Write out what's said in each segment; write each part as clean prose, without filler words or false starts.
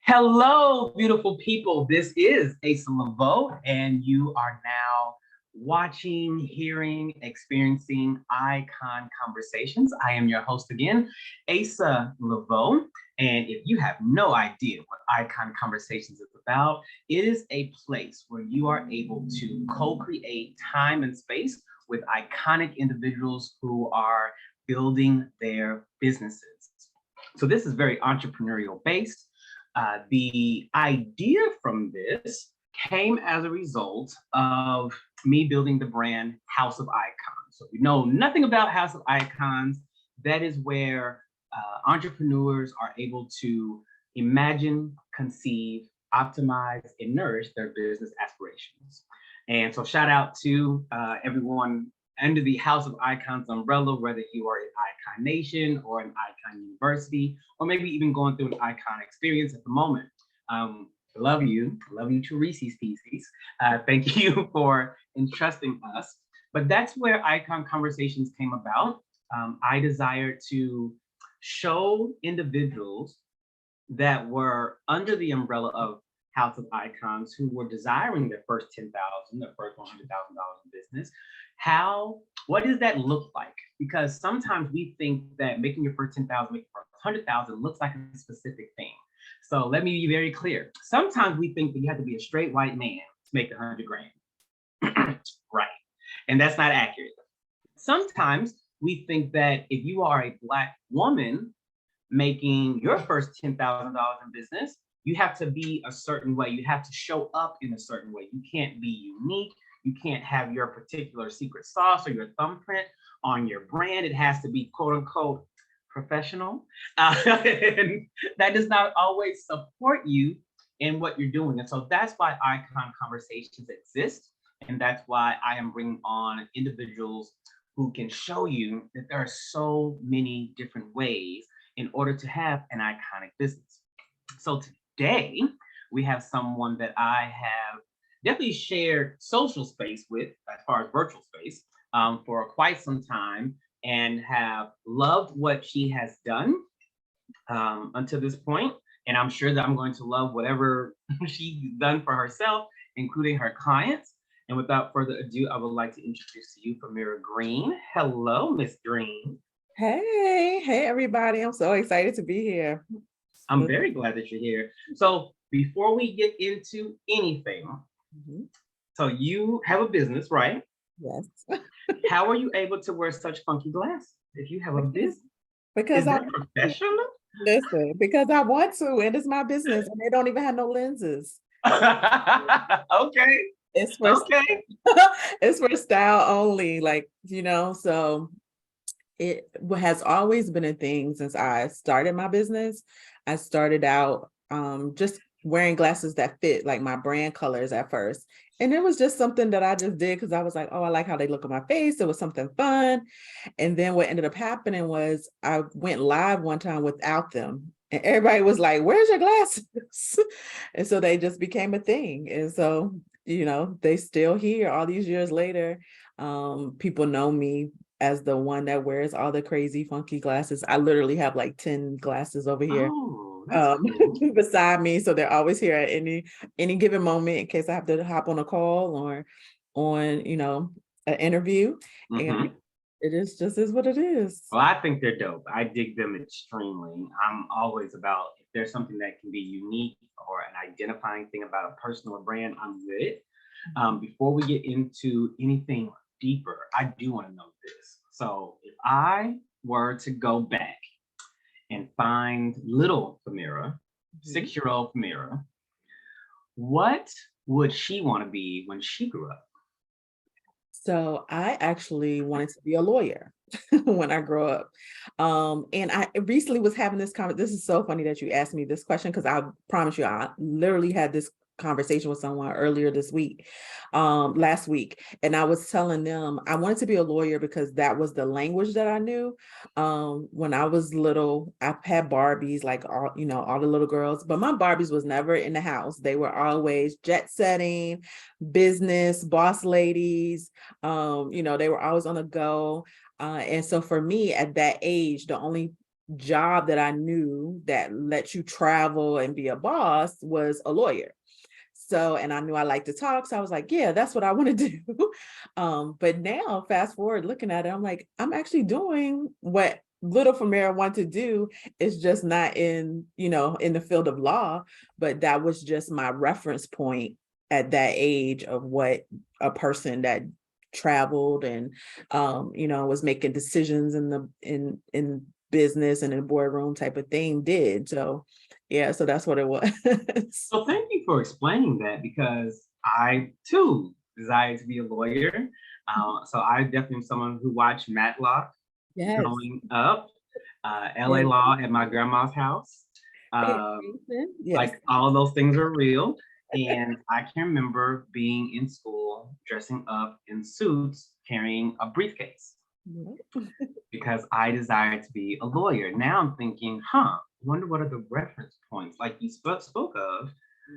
Hello, beautiful people. This is Asa Leveaux, and you are now watching, hearing, experiencing Icon Conversations. I am your host again, Asa Leveaux. And if you have no idea what Icon Conversations is about, it is a place where you are able to co-create time and space with iconic individuals who are building their businesses. So this is very entrepreneurial based. The idea from this came as a result of me building the brand House of Icons. So if you know nothing about House of Icons, that is where entrepreneurs are able to imagine, conceive, optimize, and nourish their business aspirations. And so shout out to everyone under the House of Icons umbrella, whether you are in Icon Nation or an Icon University, or maybe even going through an Icon experience at the moment. Love you to Reese's Pieces. Thank you for entrusting us. But that's where Icon Conversations came about. I desired to show individuals that were under the umbrella of House of Icons who were desiring their first $10,000, their first $100,000 in business. What does that look like? Because sometimes we think that making your first 10,000, making your first 100,000 looks like a specific thing. So let me be very clear. Sometimes we think that you have to be a straight white man to make 100 grand. Right. And that's not accurate. Sometimes we think that if you are a Black woman making your first $10,000 in business, you have to be a certain way. You have to show up in a certain way. You can't be unique. You can't have your particular secret sauce or your thumbprint on your brand. It has to be quote unquote professional. And that does not always support you in what you're doing. And so that's why Icon Conversations exist. And that's why I am bringing on individuals who can show you that there are so many different ways in order to have an iconic business. So today, we have someone that I have definitely shared social space with, as far as virtual space, for quite some time, and have loved what she has done until this point. And I'm sure that I'm going to love whatever she's done for herself, including her clients. And without further ado, I would like to introduce to you Famira Green. Hello, Miss Green. Hey everybody. I'm so excited to be here. I'm very glad that you're here. So before we get into anything, so you have a business, right? Yes. How are you able to wear such funky glasses if you have a business? Because Is that professional? Listen, because I want to, and it's my business, and they don't even have no lenses. Okay. It's for it's for style only, so it has always been a thing since I started my business. I started out just wearing glasses that fit like my brand colors at first. And it was just something that I just did because I was like, oh, I like how they look on my face. It was something fun. And then what ended up happening was I went live one time without them. And everybody was like, where's your glasses? And so they just became a thing. And so, they still here all these years later. People know me as the one that wears all the crazy funky glasses. I literally have like 10 glasses over here cool. Beside me. So they're always here at any given moment in case I have to hop on a call or on, an interview. And it is what it is. Well, I think they're dope. I dig them extremely. I'm always about, if there's something that can be unique or an identifying thing about a person or brand, I'm with it. Before we get into anything deeper, I do want to know this. So if I were to go back and find little Famira, 6-year-old Famira, what would she want to be when she grew up? So I actually wanted to be a lawyer when I grew up. And I recently was having this conversation. This is so funny that you asked me this question, because I promise you, I literally had this conversation with someone earlier last week. And I was telling them I wanted to be a lawyer because that was the language that I knew. When I was little, I had Barbies, like all the little girls, but my Barbies was never in the house. They were always jet setting, business, boss ladies. They were always on the go. And so for me at that age, the only job that I knew that lets you travel and be a boss was a lawyer. So, and I knew I liked to talk. So I was like, yeah, that's what I want to do. But now fast forward looking at it, I'm like, I'm actually doing what little Famira wanted to do. It's just not in, in the field of law, but that was just my reference point at that age of what a person that traveled and, was making decisions in business and in boardroom type of thing did. So yeah, so that's what it was. So thank you for explaining that, because I too desire to be a lawyer. So I definitely am someone who watched Matlock Yes. growing up, LA Law at my grandma's house. Yes. Like all of those things are real. And I can remember being in school, dressing up in suits, carrying a briefcase because I desired to be a lawyer. Now I'm thinking, wonder what are the reference points like you spoke of?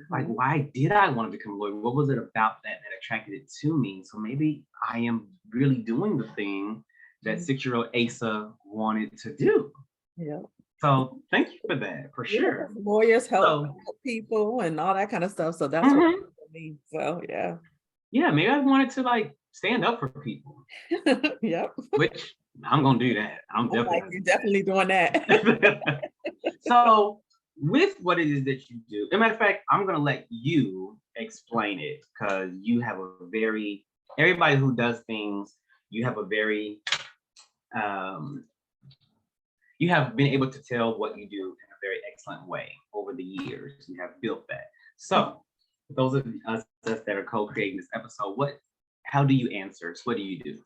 Like, why did I want to become a lawyer? What was it about that attracted it to me? So maybe I am really doing the thing that 6-year-old Asa wanted to do. Yeah. So thank you for that, for sure. Lawyers help people and all that kind of stuff. So that's what I mean. So yeah. Yeah, maybe I wanted to like stand up for people. Yep. Which I'm gonna do that. You're definitely doing that. So with what it is that you do, as a matter of fact, I'm gonna let you explain it, because you have everybody who does things, you have a very you have been able to tell what you do in a very excellent way over the years. You have built that. So for those of us that are co-creating this episode, how do you answer? So what do you do?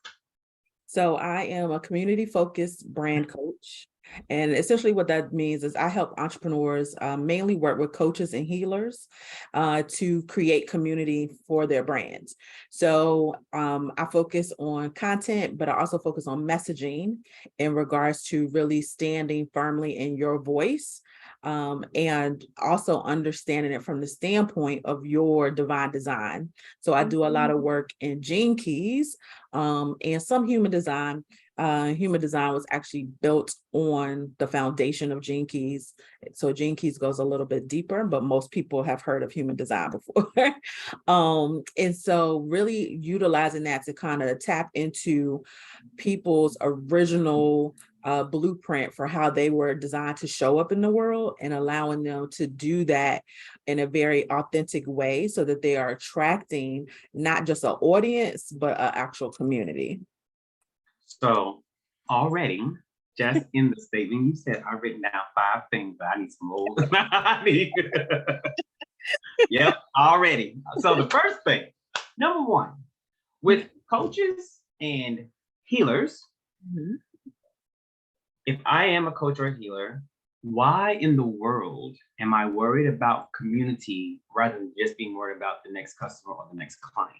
So I am a community-focused brand coach. And essentially what that means is I help entrepreneurs mainly work with coaches and healers to create community for their brands. So I focus on content, but I also focus on messaging in regards to really standing firmly in your voice. And also understanding it from the standpoint of your divine design. So I do a lot of work in Gene Keys and some human design. Human design was actually built on the foundation of Gene Keys. So Gene Keys goes a little bit deeper, but most people have heard of human design before. And so really utilizing that to kind of tap into people's original blueprint for how they were designed to show up in the world, and allowing them to do that in a very authentic way so that they are attracting not just an audience, but an actual community. So already, just in the statement you said, I've written down 5 things, but I need some more. Yep, already. So the first thing, number 1, with coaches and healers, if I am a coach or a healer, why in the world am I worried about community rather than just being worried about the next customer or the next client?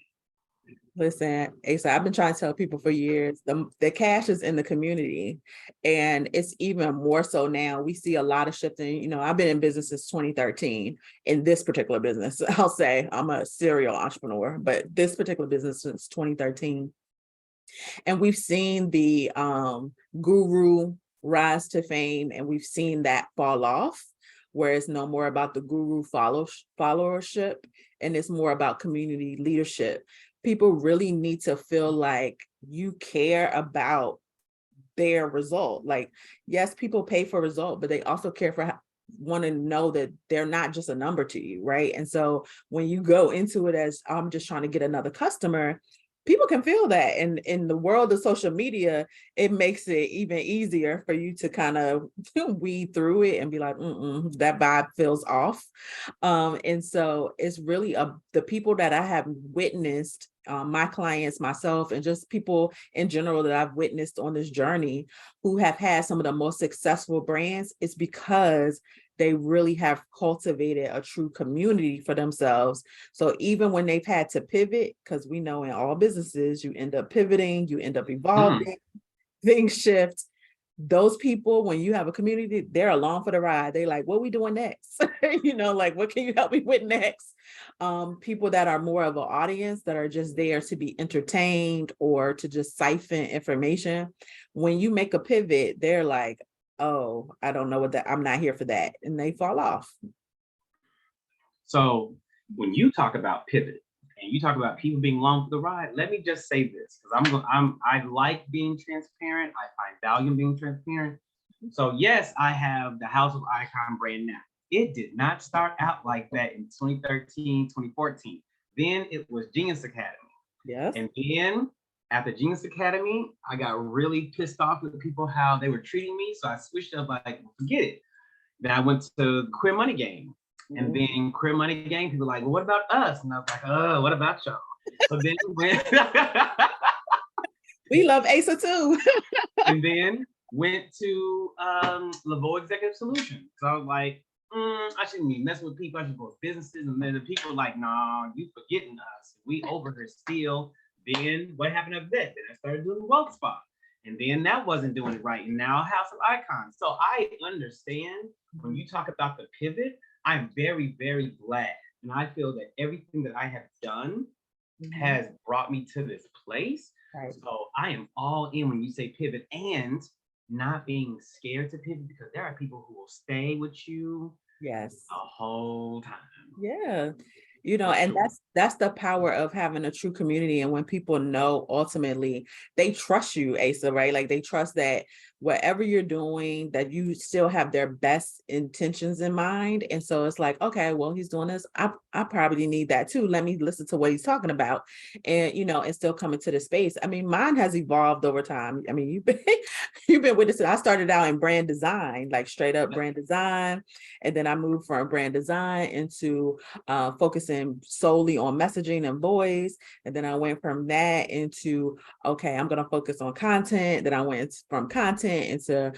Listen, Asa, I've been trying to tell people for years, the cash is in the community, and it's even more so now. We see a lot of shifting. I've been in business since 2013 in this particular business. I'll say I'm a serial entrepreneur, but this particular business since 2013. And we've seen the guru rise to fame, and we've seen that fall off, where it's no more about the guru followership, and it's more about community leadership. People really need to feel like you care about their result. Like, yes, people pay for result, but they also care for want to know that they're not just a number to you, right? And so when you go into it as I'm just trying to get another customer, people can feel that. And in the world of social media, it makes it even easier for you to kind of weed through it and be like, that vibe feels off. And so it's really the people that I have witnessed, my clients, myself, and just people in general that I've witnessed on this journey who have had some of the most successful brands, it's because they really have cultivated a true community for themselves. So even when they've had to pivot, because we know in all businesses, you end up pivoting, you end up evolving, things shift. Those people, when you have a community, they're along for the ride. They like, what are we doing next? Like, what can you help me with next? People that are more of an audience, that are just there to be entertained or to just siphon information. When you make a pivot, they're like, oh, I don't know what that, I'm not here for that. And they fall off. So when you talk about pivot and you talk about people being along for the ride, let me just say this, because I like being transparent. I find value in being transparent. So yes, I have the House of Icon brand now. It did not start out like that in 2013, 2014. Then it was Genius Academy. Yes. And then at the Genius Academy, I got really pissed off with the people, how they were treating me. So I switched up, like, forget it. Then I went to Queer Money Game. And then Queer Money Game, people were like, well, what about us? And I was like, what about y'all? So then we love Asa too. And then went to Leveaux Executive Solutions. So I was like, I shouldn't be messing with people. I should go with businesses. And then the people were like, nah, you forgetting us. We over here still. Then what happened after that? Then I started doing Wealth Spot. And then that wasn't doing it right. And now House of Icons. So I understand when you talk about the pivot, I'm very, very glad. And I feel that everything that I have done has brought me to this place. Right. So I am all in when you say pivot, and not being scared to pivot, because there are people who will stay with you yes the whole time. Yeah. You know, and that's the power of having a true community. And when people know, ultimately they trust you, Asa, right? Like they trust that whatever you're doing, that you still have their best intentions in mind. And so it's like, okay, well, he's doing this. I probably need that too. Let me listen to what he's talking about, and, you know, and still come into the space. I mean, mine has evolved over time. I mean, you've been with this. I started out in brand design, like straight up brand design. And then I moved from brand design into focusing solely on messaging and voice. And then I went from that into, okay, I'm going to focus on content. Then I went from content into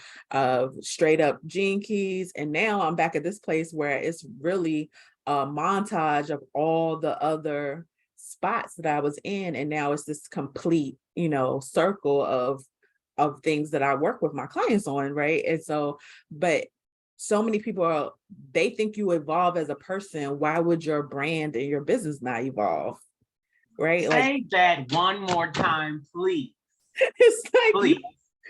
straight up Gene Keys. And now I'm back at this place where it's really a montage of all the other spots that I was in. And now it's this complete, you know, circle of things that I work with my clients on, right? And so, but so many people they think you evolve as a person. Why would your brand and your business not evolve? Right? Say that one more time, please. It's like, please.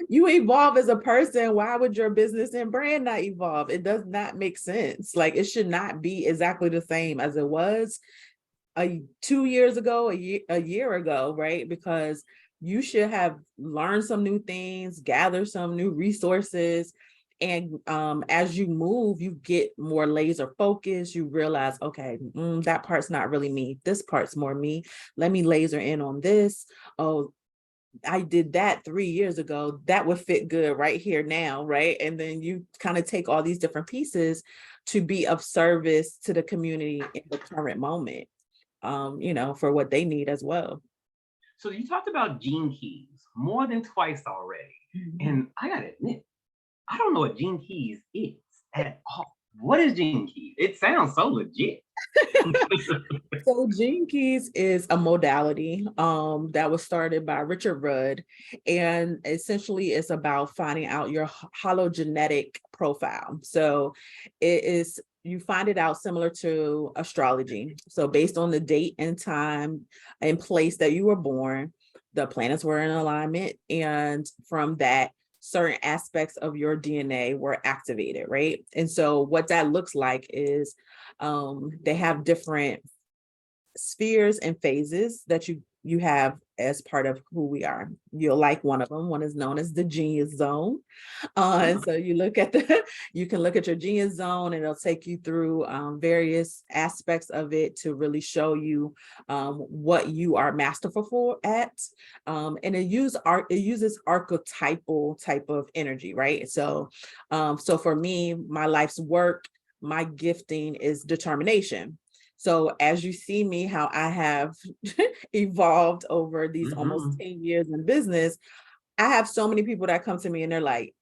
You evolve as a person. Why would your business and brand not evolve? It does not make sense. Like, it should not be exactly the same as it was 2 years ago, a year ago, right? Because you should have learned some new things, gathered some new resources. And as you move, you get more laser focused. You realize, okay, that part's not really me. This part's more me. Let me laser in on this. Oh, I did that 3 years ago. That would fit good right here now, right? And then you kind of take all these different pieces to be of service to the community in the current moment, you know, for what they need as well. So you talked about Gene Keys more than twice already. And I gotta admit, I don't know what Gene Keys is at all. What is Gene Keys? It sounds so legit. So Gene Keys is a modality that was started by Richard Rudd, and essentially it's about finding out your hologenetic profile. So it is, you find it out similar to astrology. So based on the date and time and place that you were born, the planets were in alignment, and from that, certain aspects of your DNA were activated, right? And so what that looks like is they have different spheres and phases that you have as part of who we are. You'll like one of them. One is known as the genius zone. And so you can look at your genius zone, and it'll take you through various aspects of it to really show you what you are masterful at. And it uses archetypal type of energy, right? So, so for me, my life's work, my gifting is determination. So as you see me, how I have evolved over these almost 10 years in business, I have so many people that come to me and they're like,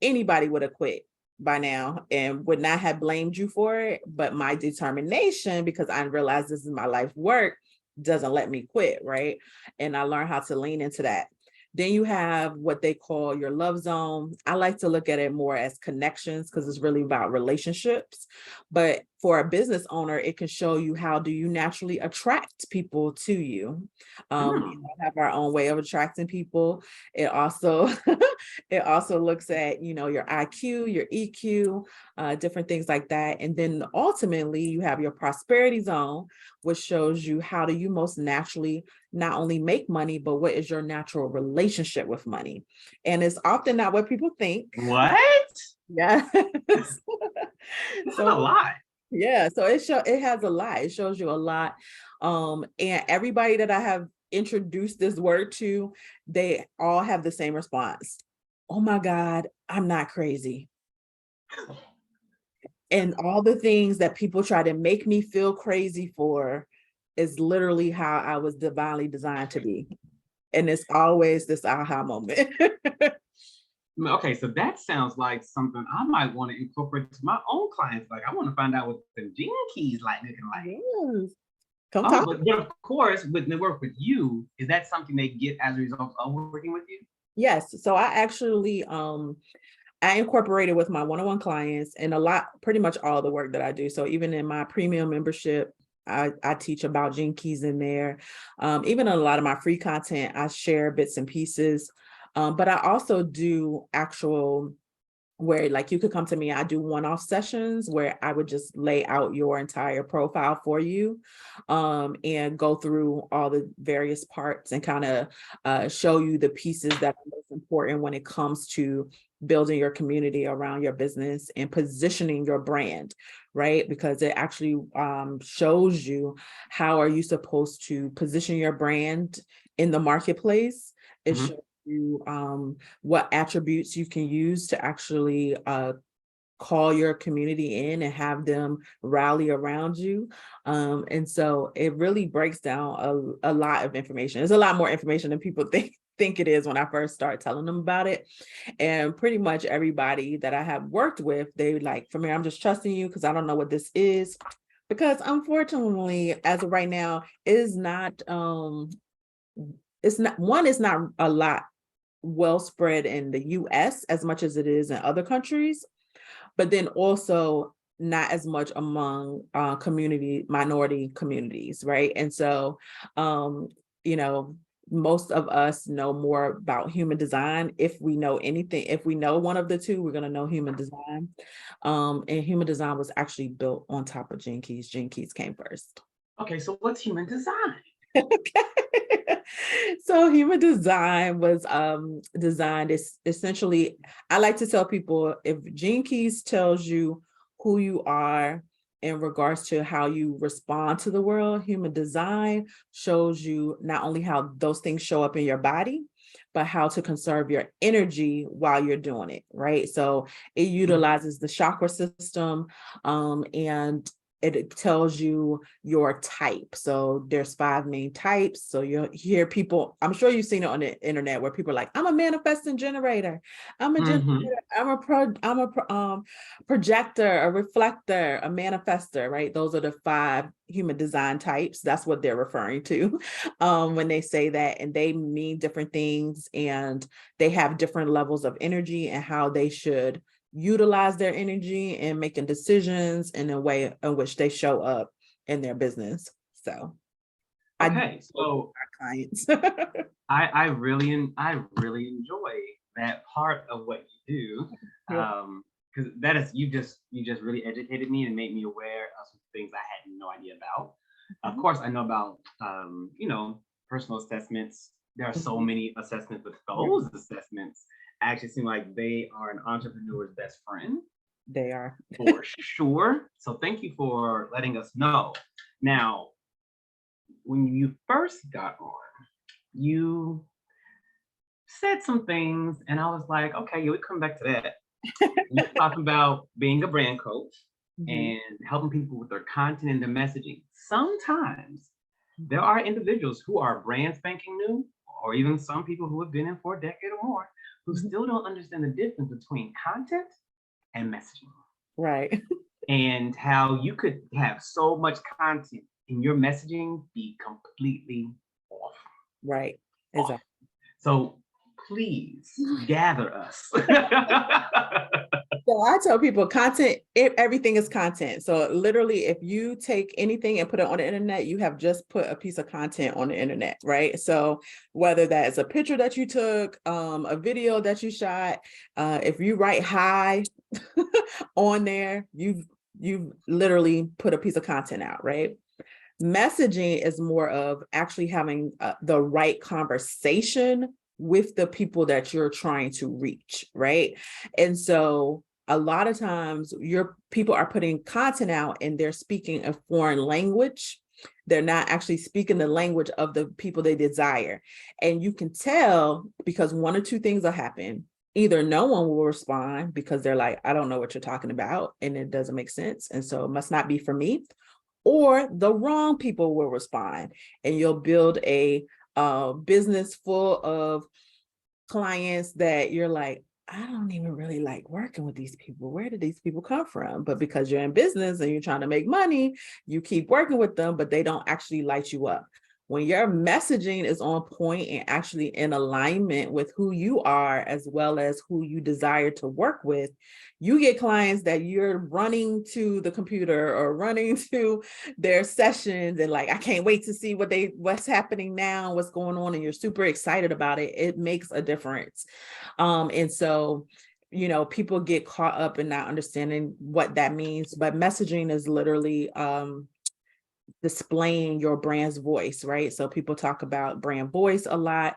anybody would have quit by now and would not have blamed you for it. But my determination, because I realize this is my life work, doesn't let me quit, right? And I learned how to lean into that. Then you have what they call your love zone. I like to look at it more as connections because it's really about relationships. But for a business owner, it can show you how do you naturally attract people to you. We have our own way of attracting people. It also it also looks at, you know, your IQ, your EQ, different things like that. And then ultimately you have your prosperity zone, which shows you how do you most naturally not only make money, but what is your natural relationship with money. And it's often not what people think. What? Yeah. That's a lot. Yeah, so it has a lot. It shows you a lot. And everybody that I have introduced this word to, they all have the same response. Oh my God, I'm not crazy. And all the things that people try to make me feel crazy for is literally how I was divinely designed to be. And it's always this aha moment. Okay, so that sounds like something I might want to incorporate to my own clients. Like, I want to find out what the gene keys like looking like. Yes. Come Oh, talk. but of course, when they work with you, is that something they get as a result of working with you? Yes. So I actually I incorporated with my one-on-one clients and pretty much all the work that I do. So even in my premium membership, I teach about gene keys in there. Even in a lot of my free content, I share bits and pieces. But I also do actual where like you could come to me, I do one-off sessions where I would just lay out your entire profile for you, and go through all the various parts and kind of show you the pieces that are most important when it comes to building your community around your business and positioning your brand, right? Because it actually shows you how are you supposed to position your brand in the marketplace. It shows you what attributes you can use to actually call your community in and have them rally around you. And so it really breaks down a lot of information. There's a lot more information than people think it is when I first start telling them about it. And pretty much everybody that I have worked with, they like, for me, I'm just trusting you because I don't know what this is. Because unfortunately, as of right now, it's not it's not a lot well spread in the US as much as it is in other countries, but then also not as much among minority communities, right? And so, you know, most of us know more about human design. If we know anything, if we know one of the two, we're going to know human design. And human design was actually built on top of Gene Keys. Gene Keys came first. Okay, so what's human design? Okay. So human design was designed essentially, I like to tell people if Gene Keys tells you who you are in regards to how you respond to the world, human design shows you not only how those things show up in your body, but how to conserve your energy while you're doing it, right? So it utilizes the chakra system, and it tells you your type. So there's 5 main types. So you'll hear people, I'm sure you've seen it on the internet where people are like, I'm a manifesting generator. I'm a generator. I'm a projector, a reflector, a manifester, right? Those are the 5 human design types. That's what they're referring to when they say that, and they mean different things, and they have different levels of energy and how they should utilize their energy and making decisions in a way in which they show up in their business. So okay, so our clients. I really enjoy that part of what you do. Because that is you just really educated me and made me aware of some things I had no idea about. Of course, I know about you know, personal assessments. There are so many assessments, but those assessments actually seem like they are an entrepreneur's best friend. They are. For sure. So thank you for letting us know. Now, when you first got on, you said some things, and I was like, okay, yeah, we come back to that. You're talking about being a brand coach and helping people with their content and their messaging. Sometimes there are individuals who are brand spanking new, or even some people who have been in for a decade or more, who still don't understand the difference between content and messaging. Right. And how you could have so much content and your messaging be completely off. Right. Exactly. So please gather us. So I tell people everything is content. So literally, if you take anything and put it on the internet, you have just put a piece of content on the internet, right? So whether that's a picture that you took, a video that you shot, if you write hi on there, you've literally put a piece of content out, right? Messaging is more of actually having the right conversation with the people that you're trying to reach, right? And so a lot of times your people are putting content out and they're speaking a foreign language. They're not actually speaking the language of the people they desire. And you can tell because one or two things will happen. Either no one will respond because they're like, I don't know what you're talking about and it doesn't make sense. And so it must not be for me. Or the wrong people will respond and you'll build a business full of clients that you're like, I don't even really like working with these people. Where did these people come from? But because you're in business and you're trying to make money, you keep working with them, but they don't actually light you up. When your messaging is on point and actually in alignment with who you are, as well as who you desire to work with, you get clients that you're running to the computer or running to their sessions and like, I can't wait to see what's happening now, what's going on, and you're super excited about it. It makes a difference. And so, people get caught up in not understanding what that means, but messaging is literally displaying your brand's voice, right? So people talk about brand voice a lot.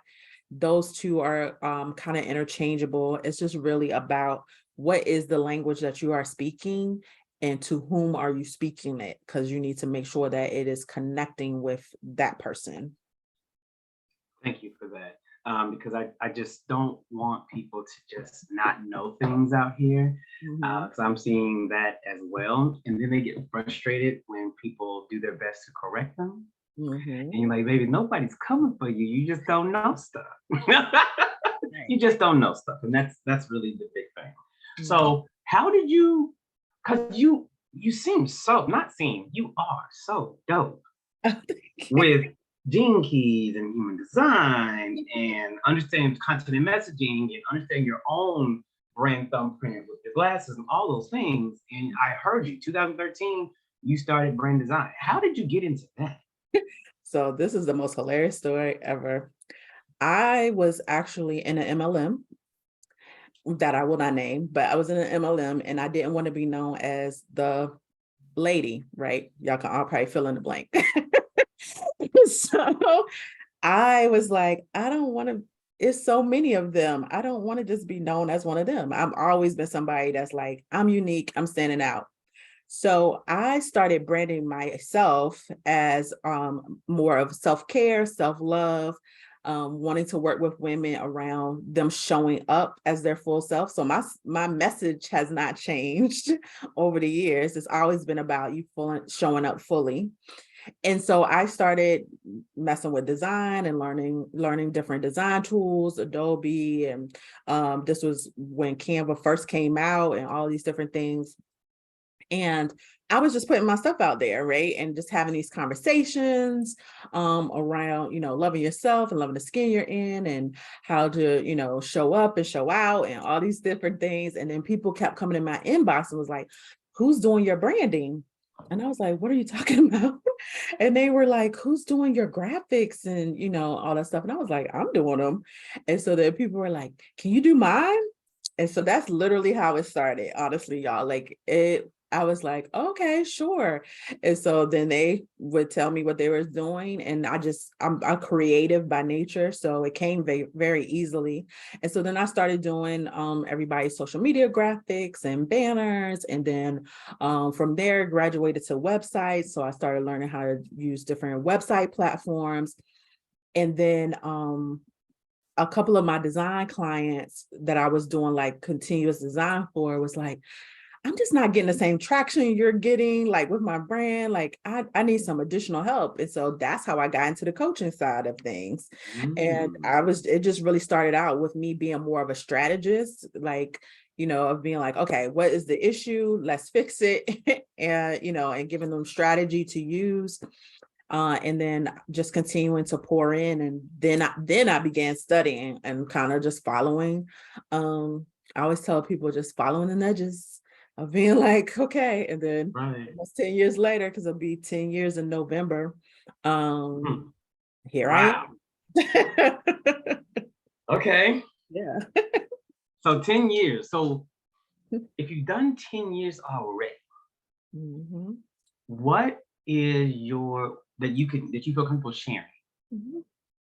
Those two are kind of interchangeable. It's just really about what is the language that you are speaking and to whom are you speaking it, because you need to make sure that it is connecting with that person. Thank you for that. Because I just don't want people to just not know things out here. So I'm seeing that as well. And then they get frustrated when people do their best to correct them. And you're like, baby, nobody's coming for you. You just don't know stuff. You just don't know stuff. And that's really the big thing. So how did you, because you seem so, you are so dope with Gene Keys and human design and understanding content and messaging and understanding your own brand thumbprint with your glasses and all those things. And I heard you, 2013, you started brand design. How did you get into that? So this is the most hilarious story ever. I was actually in an MLM that I will not name, but I was in an MLM and I didn't want to be known as the lady, right? Y'all can all probably fill in the blank. So I was like, I don't want to, it's so many of them. I don't want to just be known as one of them. I've always been somebody that's like, I'm unique, I'm standing out. So I started branding myself as more of self-care, self-love, wanting to work with women around them showing up as their full self. So my message has not changed over the years. It's always been about you showing up fully. And so I started messing with design and learning different design tools, Adobe. And this was when Canva first came out and all these different things. And I was just putting my stuff out there, right? And just having these conversations around, loving yourself and loving the skin you're in and how to, show up and show out and all these different things. And then people kept coming in my inbox and was like, who's doing your branding? And I was like, what are you talking about? And they were like, who's doing your graphics and, all that stuff. And I was like, I'm doing them. And so then people were like, can you do mine? And so that's literally how it started, honestly, y'all. I was like, okay, sure. And so then they would tell me what they were doing. And I'm creative by nature. So it came very, very easily. And so then I started doing everybody's social media graphics and banners. And then from there, graduated to websites. So I started learning how to use different website platforms. And then a couple of my design clients that I was doing like continuous design for was like, I'm just not getting the same traction you're getting like with my brand. Like I need some additional help. And so that's how I got into the coaching side of things. And it just really started out with me being more of a strategist, like, of being like, okay, what is the issue? Let's fix it. And, and giving them strategy to use. And then just continuing to pour in, and then I began studying and kind of just following. I always tell people just following the nudges of being like, okay, and then Right. almost 10 years later, because it'll be 10 years in November. Here Wow. I am. Okay. Yeah. So 10 years. So if you've done 10 years already, Mhm. what is that you feel comfortable sharing? Mhm.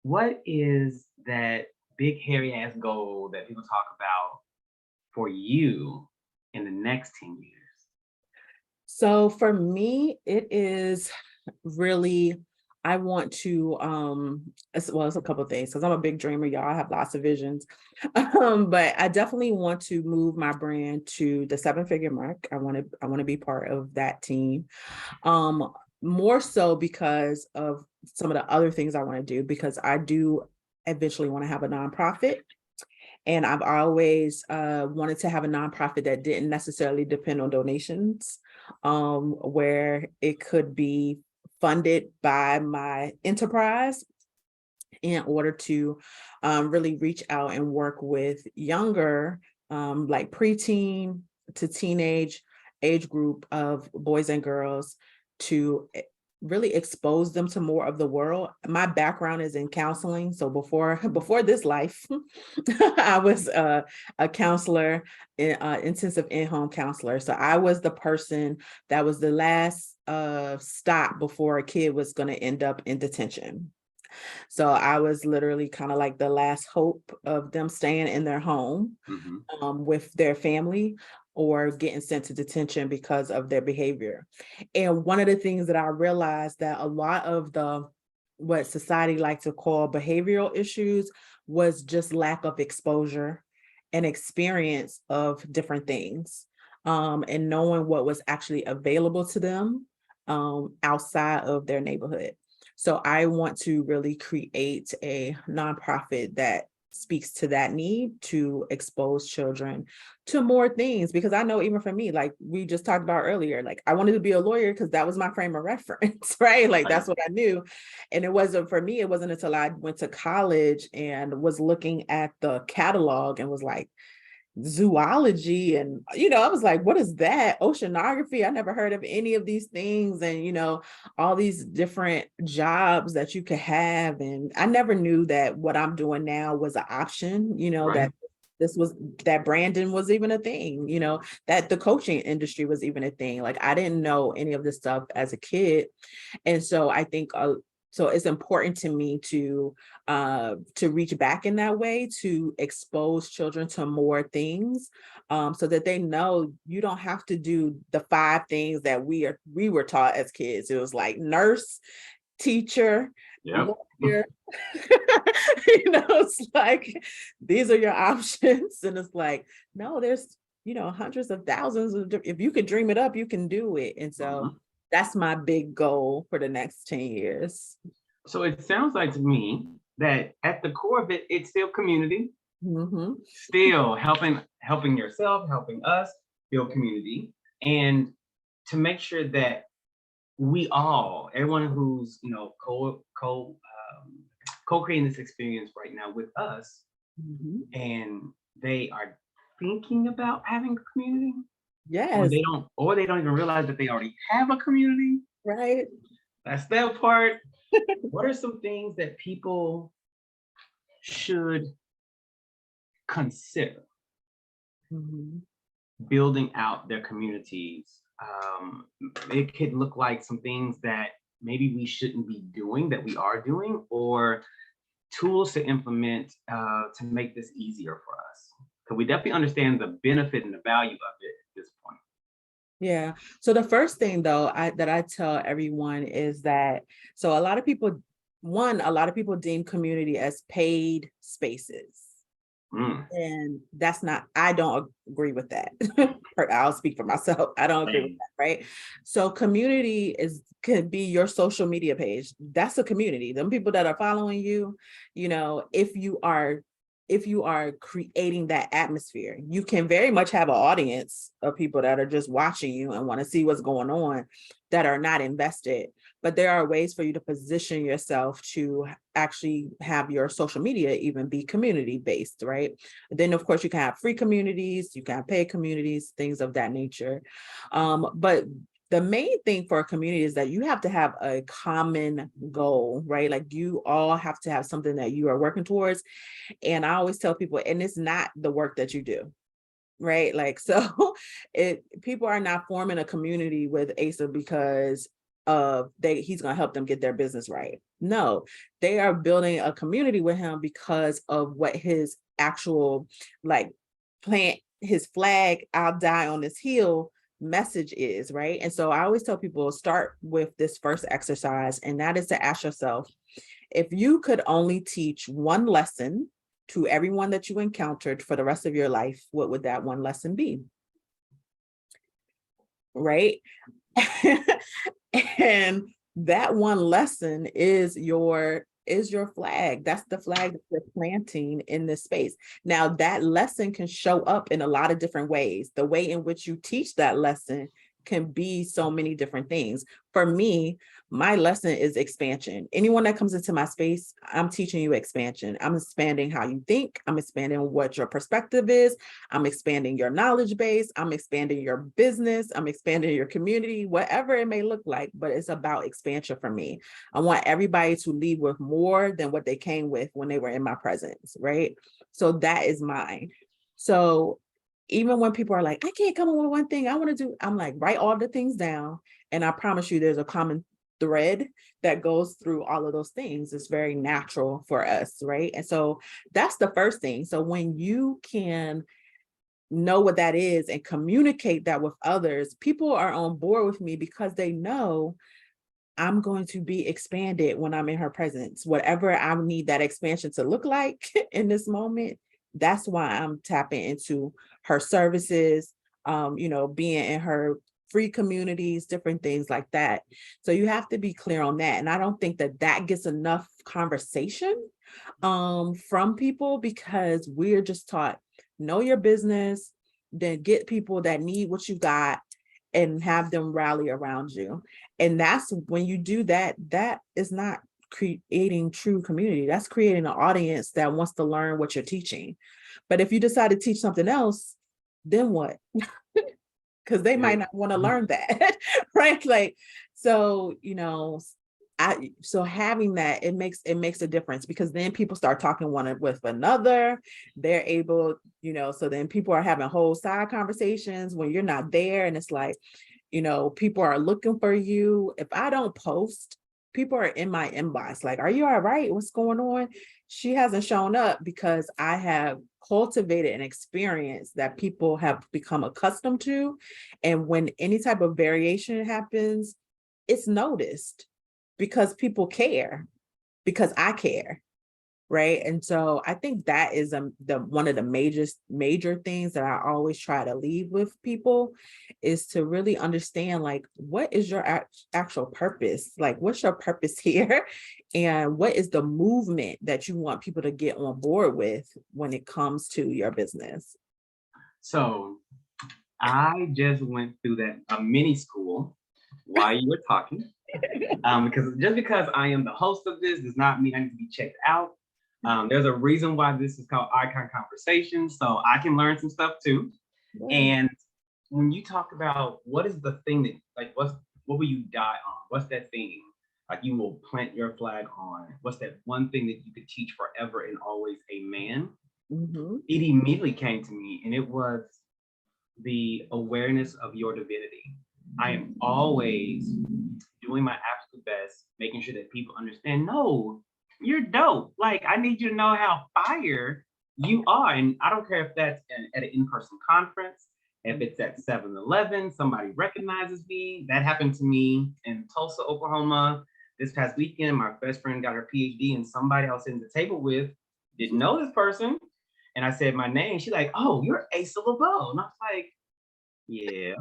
What is that big hairy ass goal that people talk about for you in the next 10 years? So for me, it is really, I want to, it's a couple of things because I'm a big dreamer, y'all. I have lots of visions. But I definitely want to move my brand to the 7-figure mark. I want to be part of that team. More so because of some of the other things I want to do, because I do eventually want to have a nonprofit. And I've always wanted to have a nonprofit that didn't necessarily depend on donations, where it could be funded by my enterprise in order to really reach out and work with younger, like preteen to teenage age group of boys and girls to really expose them to more of the world. My background is in counseling. So before this life, I was a counselor, intensive in-home counselor. So I was the person that was the last stop before a kid was going to end up in detention. So I was literally kind of like the last hope of them staying in their home with their family or getting sent to detention because of their behavior. And one of the things that I realized that a lot of what society likes to call behavioral issues was just lack of exposure and experience of different things, and knowing what was actually available to them outside of their neighborhood. So I want to really create a nonprofit that speaks to that need to expose children to more things, because I know even for me, like we just talked about earlier, like I wanted to be a lawyer because that was my frame of reference, right? Like that's what I knew. And it wasn't for me, it wasn't until I went to college and was looking at the catalog and was like, zoology, and I was like, what is that? Oceanography? I never heard of any of these things. And all these different jobs that you could have, and I never knew that what I'm doing now was an option, Right. that branding was even a thing, that the coaching industry was even a thing. Like I didn't know any of this stuff as a kid. And so I think so it's important to me to reach back in that way, to expose children to more things, so that they know you don't have to do the 5 things that we were taught as kids. It was like nurse, teacher, Yep. lawyer. It's like these are your options, and it's like no, there's hundreds of thousands of if you could dream it up, you can do it. And so that's my big goal for the next 10 years. So it sounds like to me that at the core of it, it's still community, still helping yourself, helping us build community, and to make sure that everyone who's co-creating this experience right now with us, and they are thinking about having a community, Yes. or they don't even realize that they already have a community. Right. That's that part. What are some things that people should consider building out their communities? It could look like some things that maybe we shouldn't be doing that we are doing, or tools to implement to make this easier for us. Because we definitely understand the benefit and the value of it at this point. Yeah. So the first thing though, that I tell everyone is that, so a lot of people deem community as paid spaces. And that's not, I don't agree with that. I'll speak for myself. I don't agree with that, right? So community could be your social media page. That's a community. Them people that are following you, if you are if you are creating that atmosphere. You can very much have an audience of people that are just watching you and want to see what's going on, that are not invested. But there are ways for you to position yourself to actually have your social media even be community based, right? Then of course you can have free communities, you can have paid communities, things of that nature. But the main thing for a community is that you have to have a common goal, right? Like you all have to have something that you are working towards. And I always tell people, and it's not the work that you do, right? Like, so people are not forming a community with Asa because he's going to help them get their business right. No, they are building a community with him because of what his actual, like, plant his flag, I'll die on this hill message is, right? And so I always tell people, start with this first exercise, and that is to ask yourself, if you could only teach one lesson to everyone that you encountered for the rest of your life, what would that one lesson be? Right? And that one lesson is your flag. That's the flag that you're planting in this space. Now, that lesson can show up in a lot of different ways. The way in which you teach that lesson can be so many different things. For me, my lesson is expansion. Anyone that comes into my space, I'm teaching you expansion. I'm expanding how you think. I'm expanding what your perspective is. I'm expanding your knowledge base. I'm expanding your business. I'm expanding your community, whatever it may look like, but it's about expansion for me. I want everybody to leave with more than what they came with when they were in my presence, right? So that is mine. So even when people are like, I can't come up with one thing I want to do, I'm like, write all the things down. And I promise you there's a common thread that goes through all of those things. It's very natural for us, right? And so that's the first thing. So when you can know what that is and communicate that with others, people are on board with me because they know I'm going to be expanded when I'm in her presence. Whatever I need that expansion to look like in this moment, that's why I'm tapping into her services, being in her free communities, different things like that. So you have to be clear on that. And I don't think that that gets enough conversation from people, because we're just taught, know your business, then get people that need what you got and have them rally around you. And that's when you do that, that is not creating true community. That's creating an audience that wants to learn what you're teaching. But if you decide to teach something else, then what? Because they might not want to learn that, right? Like, so, so having that, it makes a difference, because then people start talking one with another. They're able, so then people are having whole side conversations when you're not there. And it's like, people are looking for you. If I don't post, people are in my inbox like, are you all right? What's going on? She hasn't shown up because I have cultivated an experience that people have become accustomed to. And when any type of variation happens, it's noticed because people care, because I care. Right. And so I think that is one of the major things that I always try to leave with people, is to really understand, like, what is your actual purpose? Like, what's your purpose here? And what is the movement that you want people to get on board with when it comes to your business? So I just went through a mini school while you were talking. Because I am the host of this does not mean I need to be checked out. There's a reason why this is called Icon Conversations, so I can learn some stuff too. Yeah. And when you talk about what is the thing that, like, what will you die on? What's that thing like you will plant your flag on? What's that one thing that you could teach forever and always a man? Mm-hmm. It immediately came to me, and it was the awareness of your divinity. I am always doing my absolute best, making sure that people understand, no, you're dope. Like, I need you to know how fire you are. And I don't care if that's at an in-person conference, if it's at 7-Eleven, somebody recognizes me. That happened to me in Tulsa, Oklahoma. This past weekend, my best friend got her PhD, and somebody I was sitting at the table with didn't know this person. And I said my name. She's like, oh, you're Asa Leveaux. And I was like, yeah.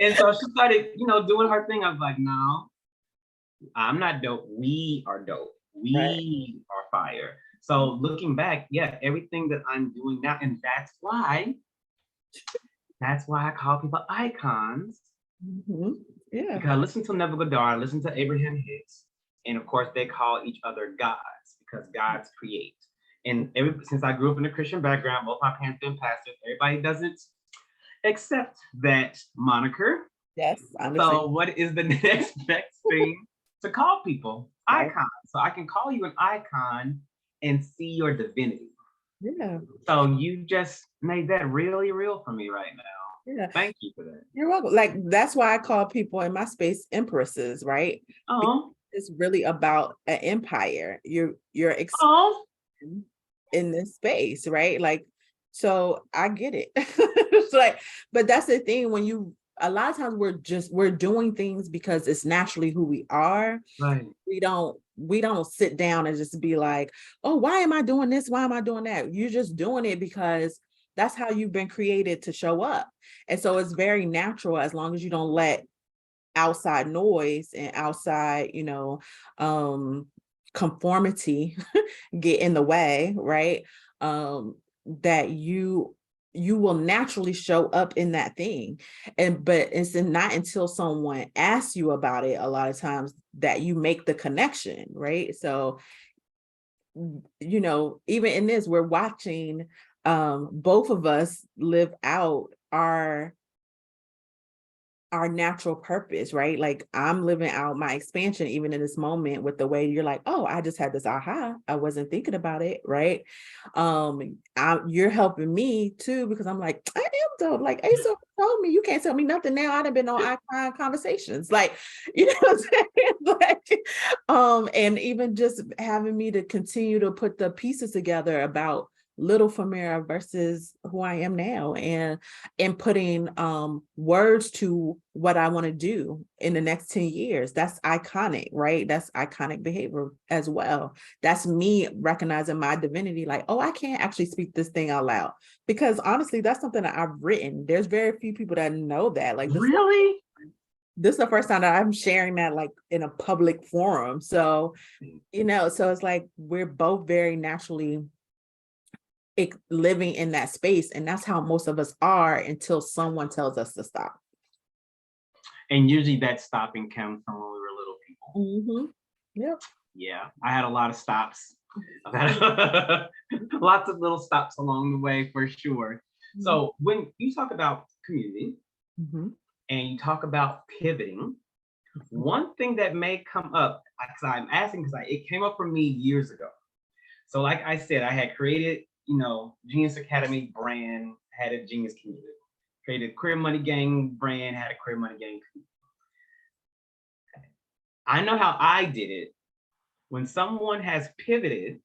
And so she started, doing her thing. I was like, no, I'm not dope. We are dope. We are fire. So looking back, yeah, everything that I'm doing now, and that's why I call people icons, Mhm. Yeah. because I listen to Neville Goddard, I listen to Abraham Hicks, and of course they call each other gods because gods create. And since I grew up in a Christian background, both my parents been pastors, everybody doesn't accept that moniker. Yes, I understand. So what is the next best thing to call people? Right. Icon. So I can call you an icon and see your divinity. Yeah. So you just made that really real for me right now. Yeah. Thank you for that. You're welcome. Like, that's why I call people in my space empresses, right? Oh, It's really about an empire. You're oh. in this space, right? Like, so I get it. It's like, but that's the thing, when you, a lot of times we're doing things because it's naturally who we are. Right. We don't sit down and just be like, oh, why am I doing this? Why am I doing that? You're just doing it because that's how you've been created to show up. And so it's very natural, as long as you don't let outside noise and outside, conformity get in the way, right? That you will naturally show up in that thing. But it's not until someone asks you about it a lot of times that you make the connection, right? So, even in this, we're watching both of us live out our natural purpose, right? Like, I'm living out my expansion even in this moment, with the way you're like, oh, I just had this aha, I wasn't thinking about it, right? You're helping me too, because I'm like, I am dope. Like, Asa told me, you can't tell me nothing now. I've been on icon conversations, like, what I'm saying? Like, and even just having me to continue to put the pieces together about little Famira versus who I am now, and putting words to what I want to do in the next 10 years. That's iconic, right? That's iconic behavior as well. That's me recognizing my divinity, like, oh, I can't actually speak this thing out loud, because honestly, that's something that I've written. There's very few people that know that. Like, Really? This is the first time that I'm sharing that, like, in a public forum. So, so it's like we're both very naturally living in that space, and that's how most of us are until someone tells us to stop. And usually that stopping comes from when we were little people. Yep. Yeah, I had a lot of stops. I've had lots of little stops along the way, for sure. So when you talk about community and you talk about pivoting, one thing that may come up, because I'm asking, because it came up for me years ago. So like I said, I had created, Genius Academy brand, had a Genius community. Created Queer Money Gang brand, had a Queer Money Gang community. I know how I did it. When someone has pivoted,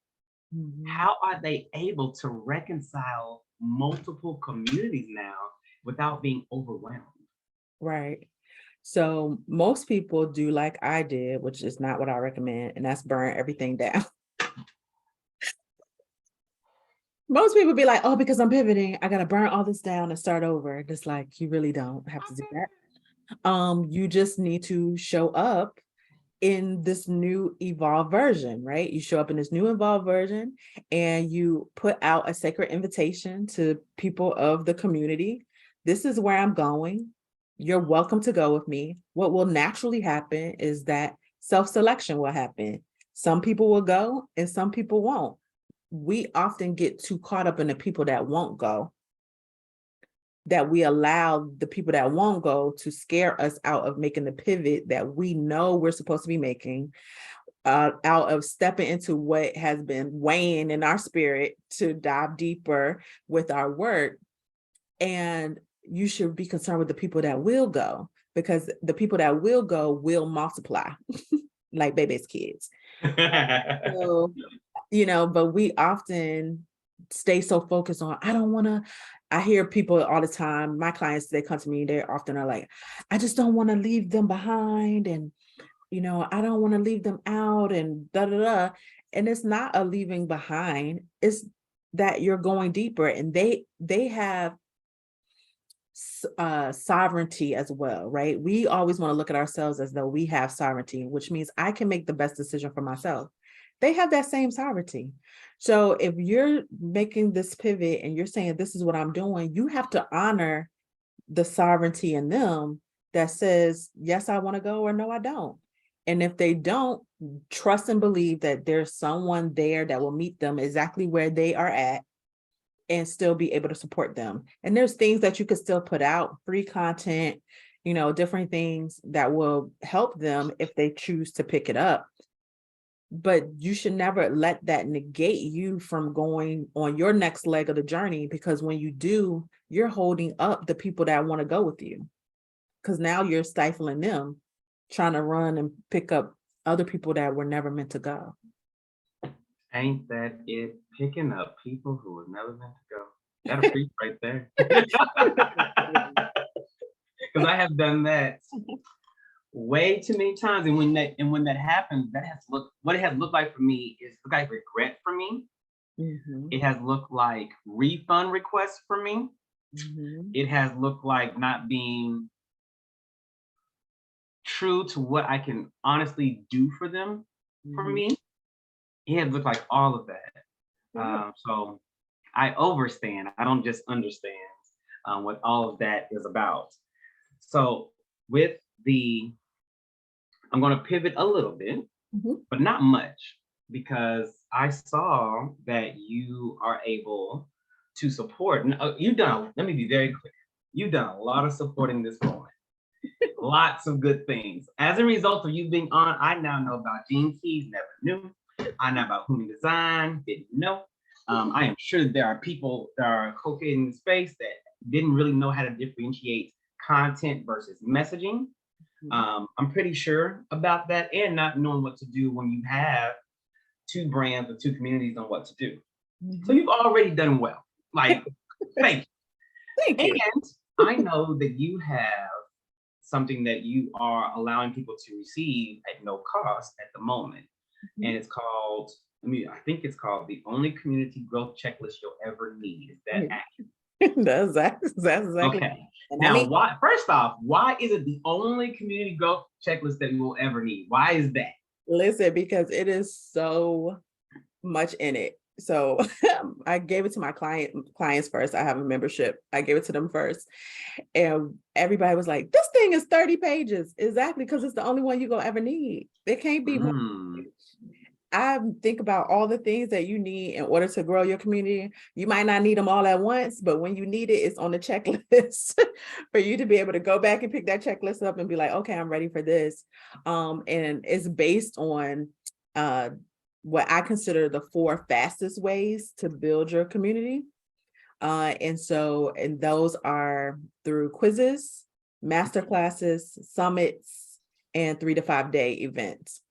how are they able to reconcile multiple communities now without being overwhelmed? Right. So most people do like I did, which is not what I recommend, and that's burn everything down. Most people be like, oh, because I'm pivoting, I got to burn all this down and start over. Just like, you really don't have to do that. You just need to show up in this new evolved version, right? You show up in this new evolved version, and you put out a sacred invitation to people of the community. This is where I'm going. You're welcome to go with me. What will naturally happen is that self-selection will happen. Some people will go and some people won't. We often get too caught up in the people that won't go, that we allow the people that won't go to scare us out of making the pivot that we know we're supposed to be making, out of stepping into what has been weighing in our spirit to dive deeper with our work. And you should be concerned with the people that will go, because the people that will go will multiply like baby's kids. So, but we often stay so focused on, I hear people all the time, my clients, they come to me, they often are like, I just don't want to leave them behind. And, I don't want to leave them out and da, da, da. And it's not a leaving behind. It's that you're going deeper, and they have sovereignty as well, right? We always want to look at ourselves as though we have sovereignty, which means I can make the best decision for myself. they have that same sovereignty. So if you're making this pivot and you're saying, this is what I'm doing, you have to honor the sovereignty in them that says, yes, I want to go, or no, I don't. And if they don't, trust and believe that there's someone there that will meet them exactly where they are at and still be able to support them. And there's things that you could still put out, free content, different things that will help them if they choose to pick it up. But you should never let that negate you from going on your next leg of the journey, because when you do, you're holding up the people that want to go with you, because now you're stifling them, trying to run and pick up other people that were never meant to go. Ain't that it? Picking up people who were never meant to go. That'll preach right there. Because I have done that way too many times, and when that happens, what it has looked like for me is look like regret for me. Mm-hmm. It has looked like refund requests for me. Mm-hmm. It has looked like not being true to what I can honestly do for them. For me, it has looked like all of that. So I overstand. I don't just understand what all of that is about. So I'm going to pivot a little bit, but not much, because I saw that you are able to support. Let me be very clear. You've done a lot of supporting this woman. Lots of good things. As a result of you being on, I now know about Gene Keys, never knew. I know about human design, didn't know. I am sure that there are people that are co-creating the space that didn't really know how to differentiate content versus messaging. I'm pretty sure about that, and not knowing what to do when you have two brands or two communities on what to do. So you've already done well. Like, thank you. Thank you. And I know that you have something that you are allowing people to receive at no cost at the moment. And it's called, I think it's called the only community growth checklist you'll ever need. Is that accurate? That's exactly. Okay. Now, first off, why is it the only community growth checklist that you will ever need? Why is that? Listen, because it is so much in it. So I gave it to my clients first. I have a membership. I gave it to them first. And everybody was like, this thing is 30 pages. Exactly, because it's the only one you're going to ever need. There can't be more. I think about all the things that you need in order to grow your community. You might not need them all at once, but when you need it, it's on the checklist for you to be able to go back and pick that checklist up and be like, okay, I'm ready for this. And it's based on what I consider the 4 fastest ways to build your community. And those are through quizzes, master classes, summits, and 3 to 5 day events.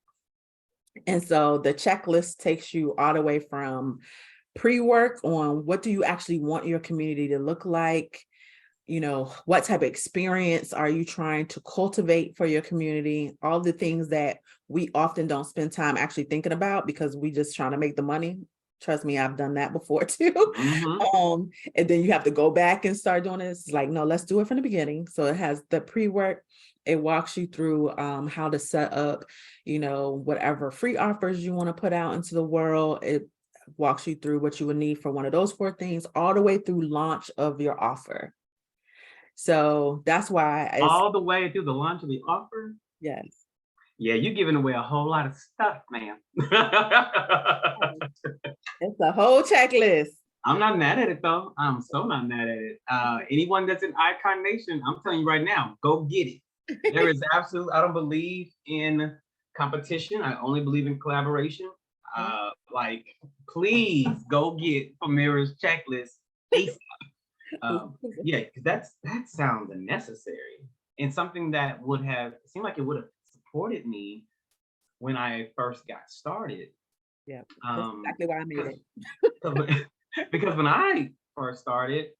And so the checklist takes you all the way from pre-work on what do you actually want your community to look like? What type of experience are you trying to cultivate for your community? All the things that we often don't spend time actually thinking about because we just trying to make the money. Trust me, I've done that before too. And then you have to go back and start doing this. It's like, no, let's do it from the beginning. So it has the pre-work. It walks you through how to set up, whatever free offers you want to put out into the world. It walks you through what you would need for one of those 4 things, all the way through launch of your offer. So that's why all the way through the launch of the offer. Yes. Yeah, you're giving away a whole lot of stuff, man. It's a whole checklist. I'm not mad at it though. I'm so not mad at it. Anyone that's in Icon Nation, I'm telling you right now, go get it. There is absolutely, I don't believe in competition. I only believe in collaboration. Please go get Famira's checklist ASAP. Yeah, because that sounds unnecessary and something that seemed like it would have supported me when I first got started. Yeah, that's exactly why I made it. Because when I first started,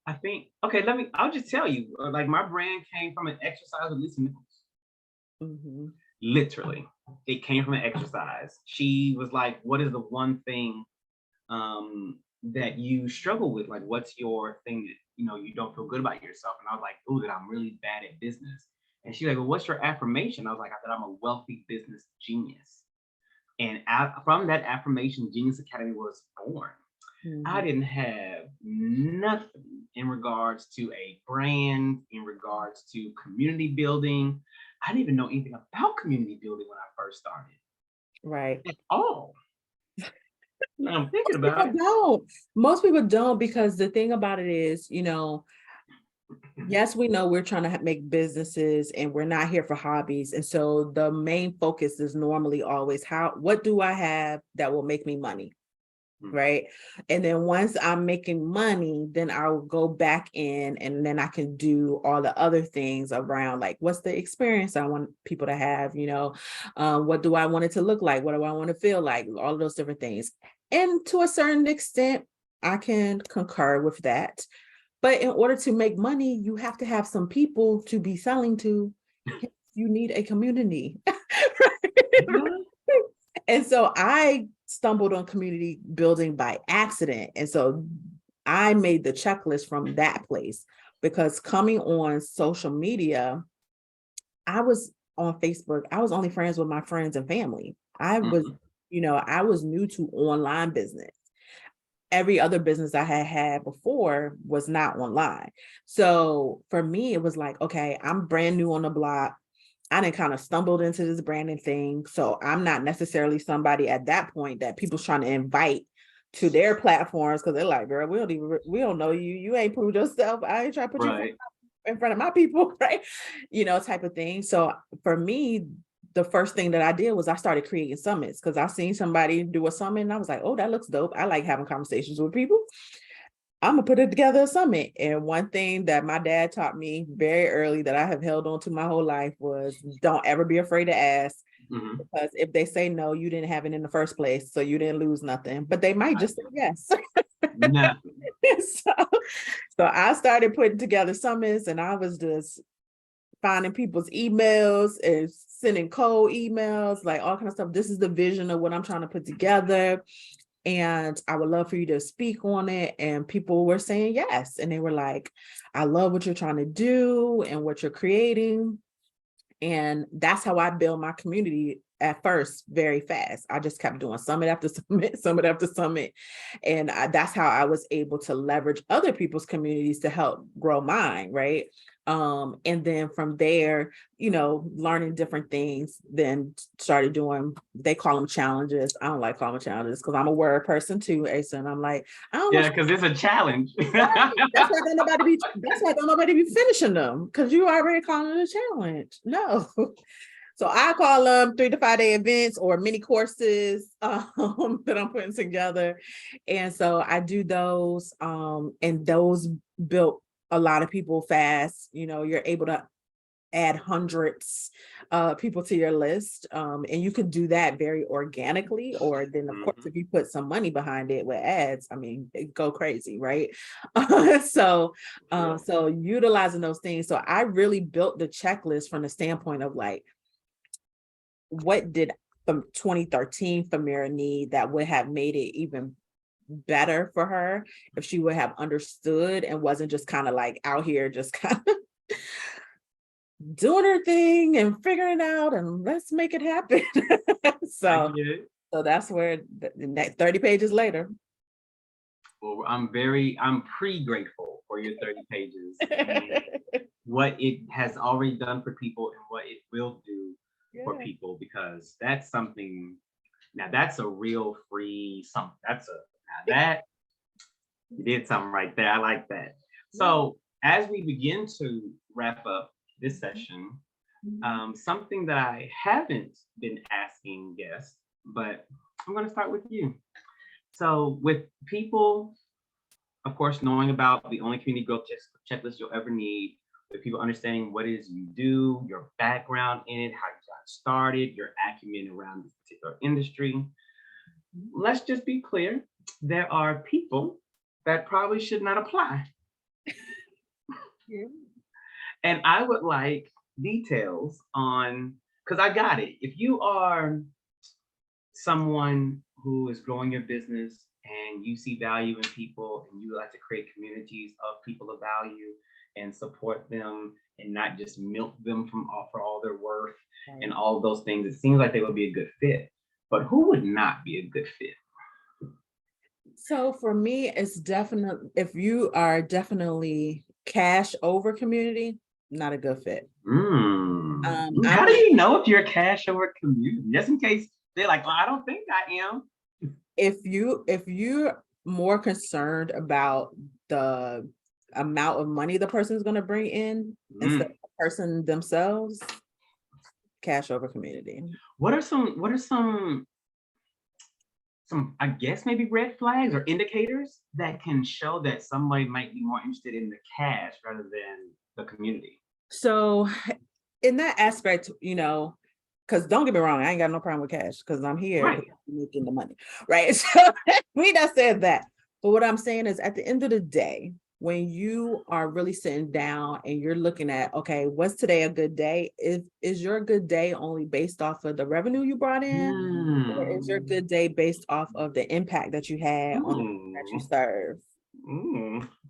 I think, I'll just tell you, like my brand came from an exercise with Lisa Nichols. Literally, it came from an exercise. She was like, what is the one thing that you struggle with? Like, what's your thing that, you don't feel good about yourself? And I was like, oh, that I'm really bad at business. And she's like, well, what's your affirmation? I was like, that I'm a wealthy business genius. And from that affirmation, Genius Academy was born. I Mhm. didn't have nothing in regards to a brand, in regards to community building. I didn't even know anything about community building when I first started Right. at all. Now I'm thinking Most about people it. don't. Most people don't, because the thing about it is, yes, we know we're trying to make businesses and we're not here for hobbies. And so the main focus is normally always what do I have that will make me money? Right. And then once I'm making money, then I'll go back in and then I can do all the other things around, like, what's the experience I want people to have, what do I want it to look like? What do I want to feel like? All of those different things. And to a certain extent, I can concur with that. But in order to make money, you have to have some people to be selling to. You need a community. Yeah. And so I stumbled on community building by accident. And so I made the checklist from that place, because coming on social media, I was on Facebook, I was only friends with my friends and family. Mhm. I was new to online business. Every other business I had had before was not online. So for me, it was like, okay, I'm brand new on the block. I done kind of stumbled into this branding thing. So I'm not necessarily somebody at that point that people's trying to invite to their platforms, because they're like, girl, we don't know you. You ain't proved yourself. I ain't trying to put you Right. in front of my people, right? Type of thing. So for me, the first thing that I did was I started creating summits, because I seen somebody do a summit and I was like, oh, that looks dope. I like having conversations with people. I'm gonna put it together a summit. And one thing that my dad taught me very early that I have held on to my whole life was, don't ever be afraid to ask, Mhm. because if they say no, you didn't have it in the first place, so you didn't lose nothing. But they might just say yes. Nothing. so, so I started putting together summits, and I was just finding people's emails and sending cold emails, like all kind of stuff. This is the vision of what I'm trying to put together, and I would love for you to speak on it. And people were saying yes. And they were like, I love what you're trying to do and what you're creating. And that's how I build my community at first, very fast. I just kept doing summit after summit, summit after summit. And that's how I was able to leverage other people's communities to help grow mine, right? And then from there, learning different things, then started doing, they call them challenges. I don't like calling them challenges because I'm a word person too, Asa. And I'm like, I don't want Yeah, because it's a challenge. right. That's why don't nobody be finishing them, because you already calling it a challenge. No. So I call them 3 to 5 day events or mini courses that I'm putting together. And so I do those, and those built a lot of people fast. You're able to add hundreds people to your list, and you could do that very organically, or then of course Mhm. if you put some money behind it with ads, I mean, it go crazy, right? so True. so utilizing those things, so I really built the checklist from the standpoint of like, what did from 2013 Famira need that would have made it even better for her if she would have understood and wasn't just kind of like out here just kind of doing her thing and figuring out and let's make it happen. I so get it. so that's where the next 30 pages later. Well, I'm pre-grateful for your 30 pages and what it has already done for people and what it will do for Yeah. people, because that's something. Now that's a real free something. Now that you did something right there. I like that. Yeah. So as we begin to wrap up this session, Mhm. something that I haven't been asking guests, but I'm going to start with you. So with people, of course, knowing about the only community growth checklist you'll ever need, with people understanding what it is you do, your background in it, how you got started, your acumen around this particular industry. Let's just be clear. There are people that probably should not apply. Yeah. And I would like details on, because I got it. If you are someone who is growing your business and you see value in people and you like to create communities of people of value and support them and not just milk them for all their worth and Right. all of those things, it seems like they would be a good fit. but who would not be a good fit? So for me, it's definitely, if you are definitely cash over community, not a good fit. How do you know if you're a cash over community? Just in case they're like, well, I don't think I am. If you're more concerned about the amount of money the person is going to bring in instead of the person themselves, cash over community. What are some I guess maybe red flags or indicators that can show that somebody might be more interested in the cash rather than the community? So in that aspect, because don't get me wrong, I ain't got no problem with cash because I'm here Right. making the money, right? So we not said that. But what I'm saying is at the end of the day, when you are really sitting down and you're looking at, okay, what's today a good day? Is your good day only based off of the revenue you brought in? Or is your good day based off of the impact that you had on the people that you serve?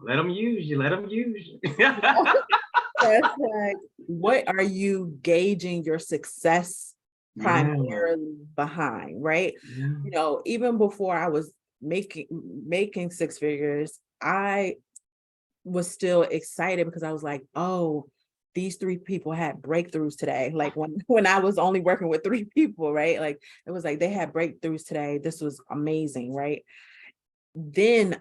Let them use you. Let them use you. That's like, what are you gauging your success primarily behind, right? Even before I was making six figures, I was still excited because I was like, oh, these three people had breakthroughs today. Like when I was only working with three people, right? Like it was like they had breakthroughs today. This was amazing, right? And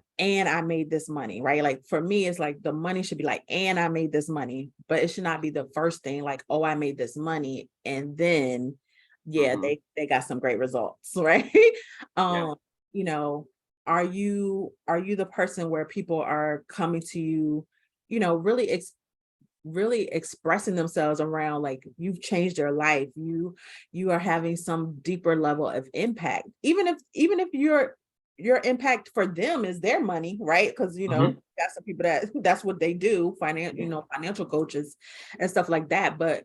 I made this money, right? Like for me, it's like the money should be like, and I made this money, but it should not be the first thing, like, oh, I made this money. And then, they got some great results, right? Are you the person where people are coming to you, really expressing themselves around like you've changed their life, you are having some deeper level of impact, even if your impact for them is their money, right? Because got some people that's what they do, financial coaches and stuff like that. But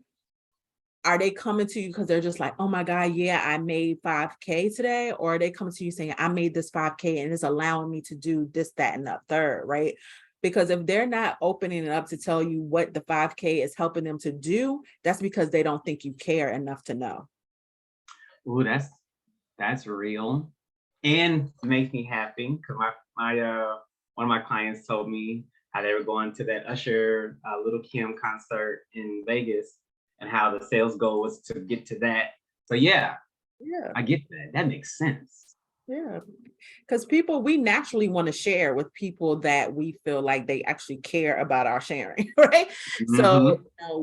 are they coming to you because they're just like, oh my God, yeah, I made 5K today? Or are they coming to you saying, I made this 5K and it's allowing me to do this, that, and the third, right? Because if they're not opening it up to tell you what the 5K is helping them to do, that's because they don't think you care enough to know. Ooh, that's real. And makes me happy because my one of my clients told me how they were going to that Usher Little Kim concert in Vegas and how the sales goal was to get to that. So yeah, I get that. That makes sense. Yeah, because we naturally want to share with people that we feel like they actually care about our sharing, right? So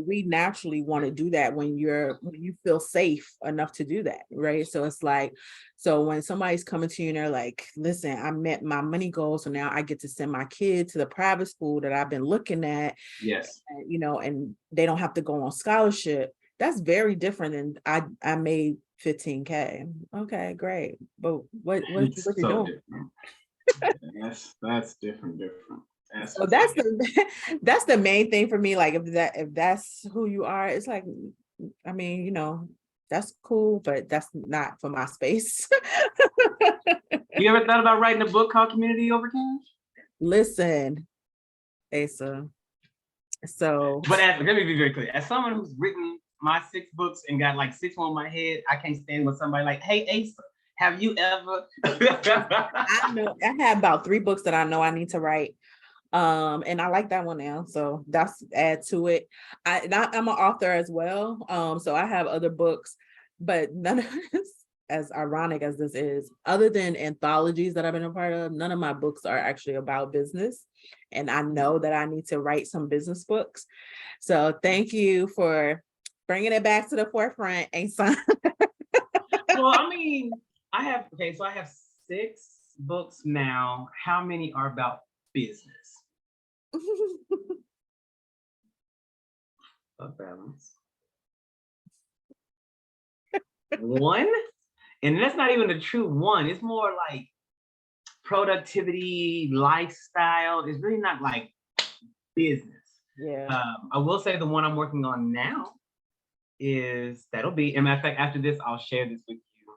we naturally want to do that when you feel safe enough to do that, right? So it's like, so when somebody's coming to you and they're like, listen, I met my money goal, so now I get to send my kid to the private school that I've been looking at. Yes. And they don't have to go on scholarship. That's very different than I made 15K. Okay, great. But what you doing? That's different. So that's the main thing for me. Like if that's who you are, it's like, I mean, that's cool, but that's not for my space. You ever thought about writing a book called Community Over Cash? Listen, Asa. So, but let me be very clear. As someone who's written my 6 books and got like 6 on my head, I can't stand when somebody like, hey, Asa, have you ever? I know I have about 3 books that I know I need to write. And I like that one now. So that's add to it. I'm an author as well. So I have other books, but none of this, as ironic as this is, other than anthologies that I've been a part of, none of my books are actually about business. And I know that I need to write some business books. So thank you for bringing it back to the forefront, Asa. Well, I mean, I have 6 books now. How many are about business? A balance. 1, and that's not even a true 1. It's more like productivity, lifestyle. It's really not like business. Yeah. I will say the one I'm working on now that'll be, and matter of fact, after this, I'll share this with you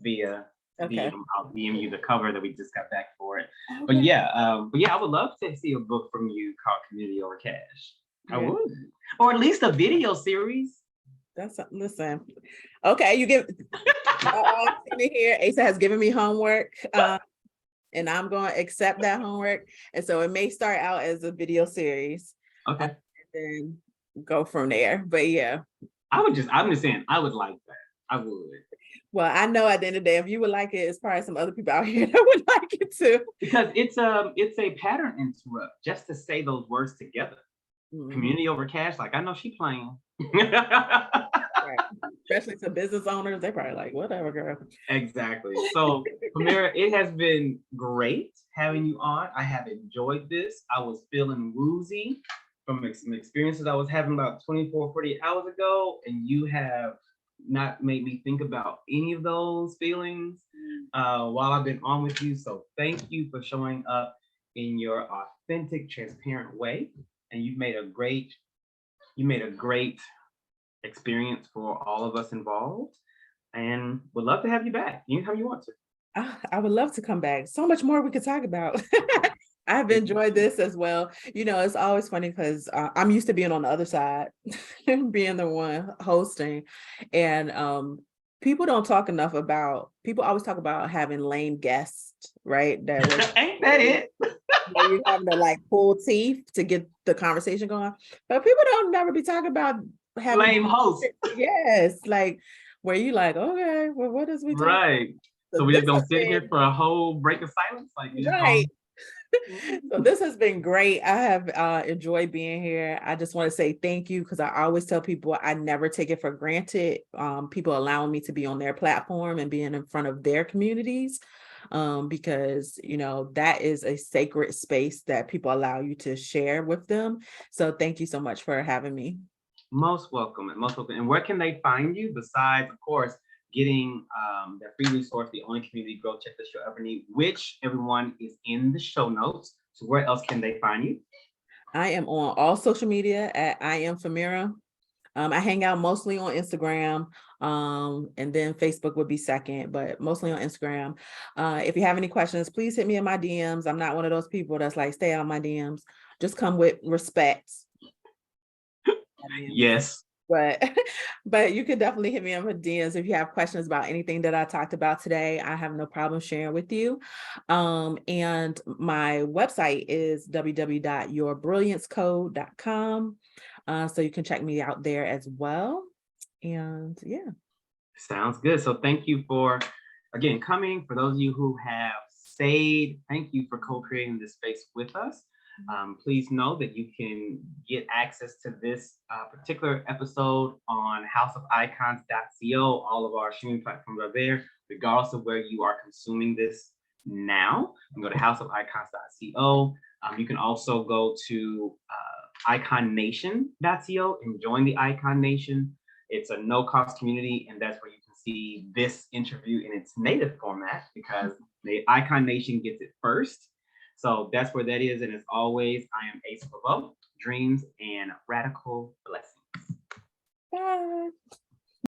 via DM. I'll DM you the cover that we just got back for it. Okay. But yeah, I would love to see a book from you called Community Over Cash. I would, or at least a video series. That's listen. Okay, you give here. Asa has given me homework. And I'm going to accept that homework. And so it may start out as a video series. Okay. And then go from there. But yeah. I'm just saying, I would like that. I would. Well, I know at the end of the day, if you would like it, it's probably some other people out here that would like it too. Because it's a pattern interrupt just to say those words together. Mm-hmm. Community over cash, like I know she playing. Right. Especially to business owners, they probably like, whatever, girl. Exactly. So, Famira, it has been great having you on. I have enjoyed this. I was feeling woozy from some experiences I was having about 24, 48 hours ago, and you have not made me think about any of those feelings while I've been on with you. So thank you for showing up in your authentic, transparent way. And you've made a great experience for all of us involved, and would love to have you back anytime you want to. I would love to come back. So much more we could talk about. I've enjoyed this as well. You know, it's always funny because I'm used to being on the other side, being the one hosting, and people don't talk enough about. People always talk about having lame guests, right? That was, ain't that it? You're having to like pull teeth to get the conversation going, but people don't never be talking about having lame hosts. Yes, like where you like, okay, well, what is we talking right about? So we just gonna sit here for a whole break of silence, like right. So this has been great. I have enjoyed being here. I just want to say thank you, because I always tell people I never take it for granted. People allowing me to be on their platform and being in front of their communities, because you know that is a sacred space that people allow you to share with them. So thank you so much for having me. Most welcome, and most welcome. And where can they find you besides, of course, getting that free resource, the only community growth checklist you'll ever need, which everyone is in the show notes. So where else can they find you? I am on all social media at I am Famira. I hang out mostly on Instagram, and then Facebook would be second, but mostly on Instagram. If you have any questions, please hit me in my DMs. I'm not one of those people that's like, stay on my DMs. Just come with respect. Yes. But you can definitely hit me on my DMs if you have questions about anything that I talked about today. I have no problem sharing with you. And my website is www.yourbrilliancecode.com. So you can check me out there as well. And yeah. Sounds good. So thank you for, again, coming. For those of you who have stayed, thank you for co-creating this space with us. Please know that you can get access to this particular episode on houseoficons.co. All of our streaming platforms are there, regardless of where you are consuming this now. You can go to houseoficons.co. You can also go to iconnation.co and join the Icon Nation. It's a no-cost community, and that's where you can see this interview in its native format, because the Icon Nation gets it first. So that's where that is. And as always, I am Asa Leveaux. Dreams and radical blessings. Bye.